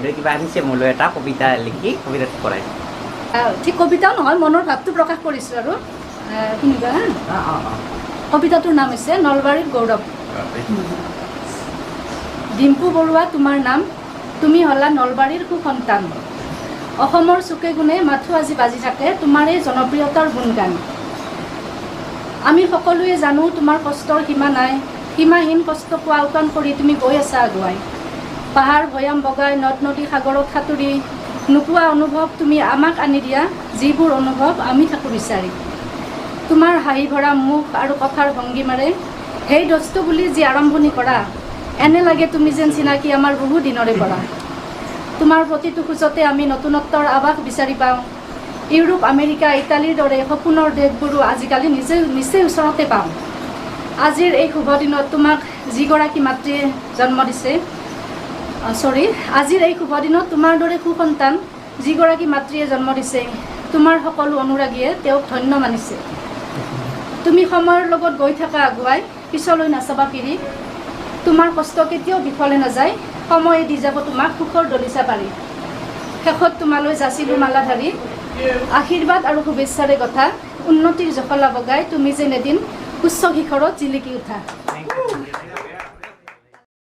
বাইদেউ কিবা আনিছে মোলৈ এটা কবিতা লিখি কবিতাত পঢ়াই ঠিক কবিতাও নহয় মনৰ ভাৱটো প্ৰকাশ কৰিছোঁ আৰু শুনিবা কবিতাটোৰ নাম হৈছে নলবাৰীৰ গৌৰৱ ডিম্পু বৰুৱা তোমাৰ নাম তুমি হলা নলবাৰীৰ সুসন্তান অসমৰ চুকে গুণে মাথো আজি বাজি থাকে তোমাৰ এই জনপ্ৰিয়তাৰ গুণগান আমি সকলোৱে জানো তোমাৰ কষ্টৰ সীমা নাই সীমাহীন কষ্টক আওকাণ কৰি তুমি গৈ আছা আগুৱাই পাহাৰ ভৈয়াম বগাই নদ নদী সাগৰত সাঁতুৰি নোপোৱা অনুভৱ তুমি আমাক আনি দিয়া যিবোৰ অনুভৱ আমি থাকোঁ বিচাৰি তোমাৰ হাঁহি ভৰা মুখ আৰু কথাৰ ভংগীমাৰে সেই দস্তু বুলি যি আৰম্ভণি কৰা এনে লাগে তুমি যেন চিনাকি আমাৰ বহু দিনৰে পৰা তোমাৰ প্ৰতিটো খোজতে আমি নতুনত্বৰ আভাস বিচাৰি পাওঁ ইউৰোপ আমেৰিকা ইটালীৰ দৰে সপোনৰ দেশবোৰো আজিকালি নিচেই ওচৰতে পাওঁ আজিৰ এই শুভ দিনত তোমাক যিগৰাকী মাতৃয়ে জন্ম দিছে আজিৰ এই শুভ দিনত তোমাৰ দৰে সুসন্তান যিগৰাকী মাতৃয়ে জন্ম দিছে তোমাৰ সকলো অনুৰাগীয়ে তেওঁক ধন্য মানিছে তুমি সময়ৰ লগত গৈ থাকা আগুৱাই পিছলৈ নাচাবা পিৰি তোমাৰ কষ্ট কেতিয়াও বিফলে নাযায় সময়ে দি যাব তোমাক সুখৰ দলিচা পাৰি শেষত তোমালৈ যাচিলোঁ মালাধাৰী আশীৰ্বাদ আৰু শুভেচ্ছাৰে কথা উন্নতিৰ জখলা বগাই তুমি যেন এদিন উচ্চ শিখৰত জিলিকি উঠা